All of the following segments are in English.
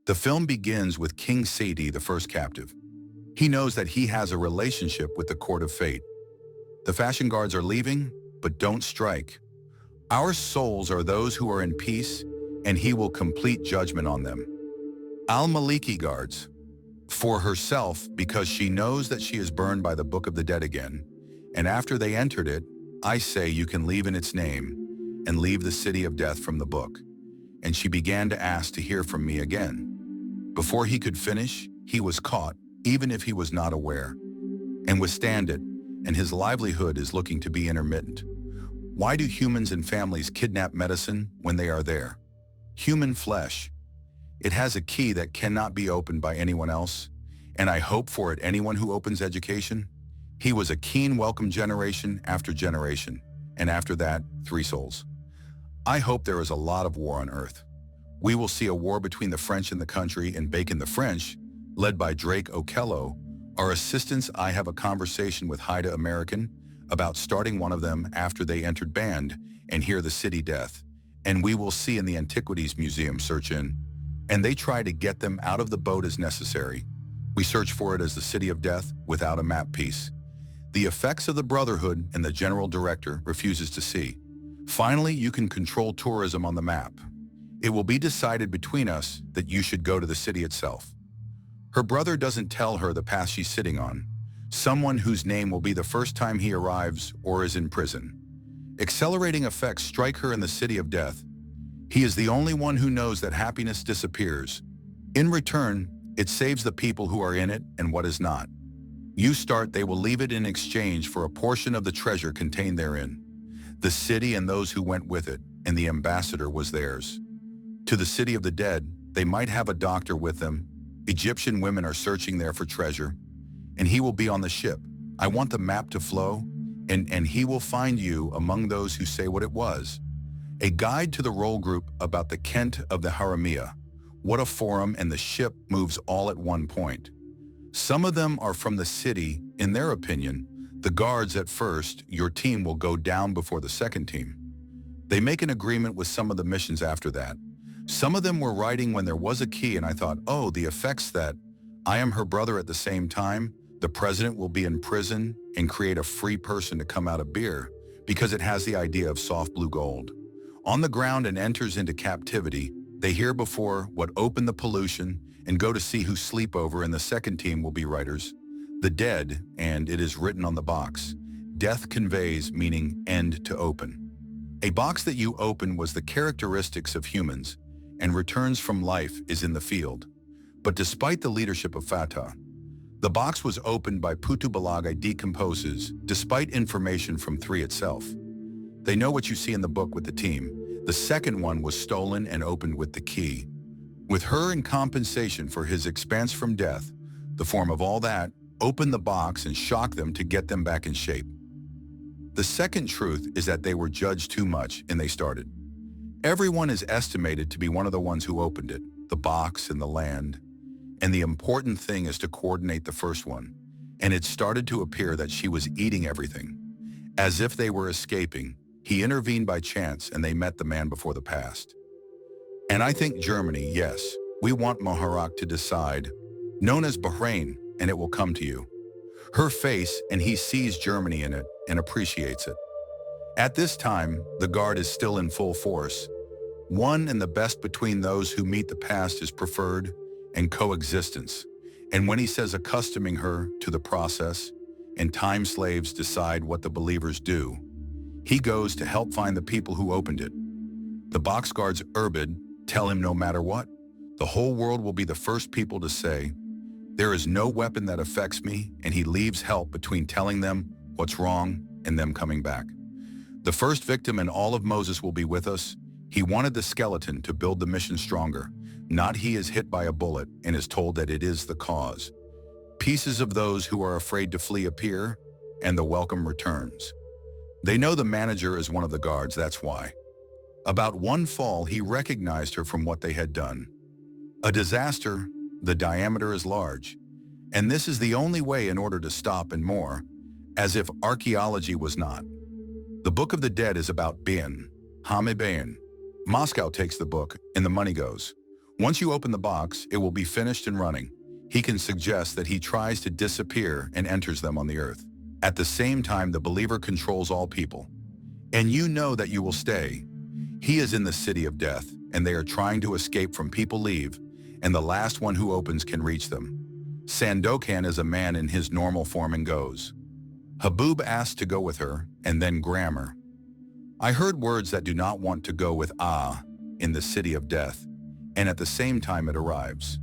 The film begins with King Seti, the first captive. He knows that he has a relationship with the Court of Fate. The fashion guards are leaving, but don't strike. Our souls are those who are in peace, and he will complete judgment on them. Al-Maliki guards. For herself, because she knows that she is burned by the Book of the Dead again, and after they entered it, I say you can leave in its name, and leave the city of death from the book. And she began to ask to hear from me again. Before he could finish, he was caught, even if he was not aware, and withstand it, and his livelihood is looking to be intermittent. Why do humans and families kidnap medicine when they are there? Human flesh. It has a key that cannot be opened by anyone else, and I hope for it anyone who opens education. He was a keen welcome generation after generation, and after that, 3 souls. I hope there is a lot of war on Earth. We will see a war between the French and the country, and Bacon the French, led by Drake Okello, our assistants. I have a conversation with Haida American about starting one of them after they entered band and hear the city death, and we will see in the Antiquities Museum search in, and they try to get them out of the boat as necessary. We search for it as the city of death without a map piece. The effects of the Brotherhood and the general director refuses to see. Finally, you can control tourism on the map. It will be decided between us that you should go to the city itself. Her brother doesn't tell her the path she's sitting on, someone whose name will be the first time he arrives or is in prison. Accelerating effects strike her in the city of death. He is the only one who knows that happiness disappears. In return, it saves the people who are in it and what is not. You start, they will leave it in exchange for a portion of the treasure contained therein. The city and those who went with it, and the ambassador was theirs. To the city of the dead, they might have a doctor with them. Egyptian women are searching there for treasure, and he will be on the ship. I want the map to flow, and he will find you among those who say what it was. A guide to the role group about the Kent of the Haramia. What a forum, and the ship moves all at one point. Some of them are from the city. In their opinion, the guards at first, your team will go down before the second team. They make an agreement with some of the missions after that. Some of them were writing when there was a key, and I thought, oh, the effects that I am her brother at the same time, the president will be in prison and create a free person to come out of beer because it has the idea of soft blue gold. On the ground and enters into captivity, they hear before what opened the pollution and go to see who sleep over, and the second team will be writers. The dead, and it is written on the box. Death conveys, meaning end to open. A box that you open was the characteristics of humans, and returns from life is in the field. But despite the leadership of Fatah, the box was opened by Putu Balagai decomposes, despite information from 3 itself. They know what you see in the book with the team. The second one was stolen and opened with the key. With her in compensation for his expanse from death, the form of all that, open the box and shock them to get them back in shape. The second truth is that they were judged too much and they started. Everyone is estimated to be one of the ones who opened it, the box and the land. And the important thing is to coordinate the first one. And it started to appear that she was eating everything. As if they were escaping, he intervened by chance and they met the man before the past. And I think Germany, yes, we want Muharraq to decide, known as Bahrain, and it will come to you. Her face, and he sees Germany in it and appreciates it. At this time, the guard is still in full force. One and the best between those who meet the past is preferred and coexistence. And when he says accustoming her to the process, and time slaves decide what the believers do, he goes to help find the people who opened it. The box guards Urbid tell him no matter what, the whole world will be the first people to say, there is no weapon that affects me, and he leaves help between telling them what's wrong and them coming back. The first victim in all of Moses will be with us. He wanted the skeleton to build the mission stronger, not he is hit by a bullet and is told that it is the cause. Pieces of those who are afraid to flee appear, and the welcome returns. They know the manager is one of the guards, that's why. About one fall, he recognized her from what they had done. A disaster, the diameter is large, and this is the only way in order to stop and more, as if archaeology was not. The Book of the Dead is about Bayan, Hamid Bayan. Moscow takes the book, and the money goes. Once you open the box, it will be finished and running. He can suggest that he tries to disappear and enters them on the earth. At the same time, the believer controls all people. And you know that you will stay. He is in the city of death, and they are trying to escape from people leave, and the last one who opens can reach them. Sandokan is a man in his normal form and goes. Habub asked to go with her, and then grammar. I heard words that do not want to go with in the city of death, and at the same time it arrives.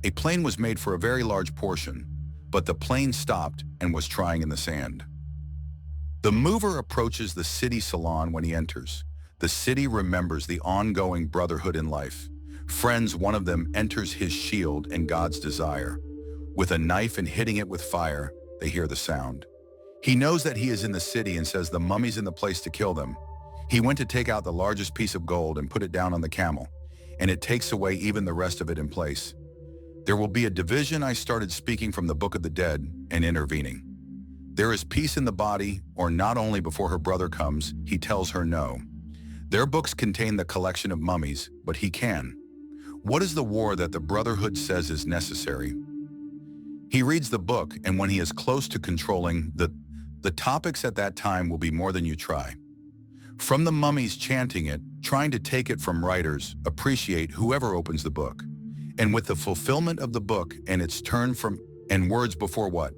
A plane was made for a very large portion, but the plane stopped and was trying in the sand. The mover approaches the city salon when he enters. The city remembers the ongoing brotherhood in life. Friends, one of them enters his shield and God's desire. With a knife and hitting it with fire, they hear the sound. He knows that he is in the city and says the mummy's in the place to kill them. He went to take out the largest piece of gold and put it down on the camel, and it takes away even the rest of it in place. There will be a division. I started speaking from the Book of the Dead and intervening. There is peace in the body, or not only before her brother comes, he tells her no. Their books contain the collection of mummies, but he can. What is the war that the Brotherhood says is necessary? He reads the book, and when he is close to controlling the topics at that time will be more than you try. From the mummies chanting it, trying to take it from writers, appreciate whoever opens the book. And with the fulfillment of the book and its turn from and words before what?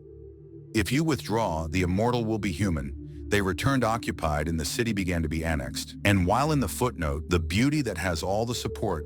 If you withdraw, the immortal will be human. They returned occupied and the city began to be annexed. And while in the footnote, the beauty that has all the support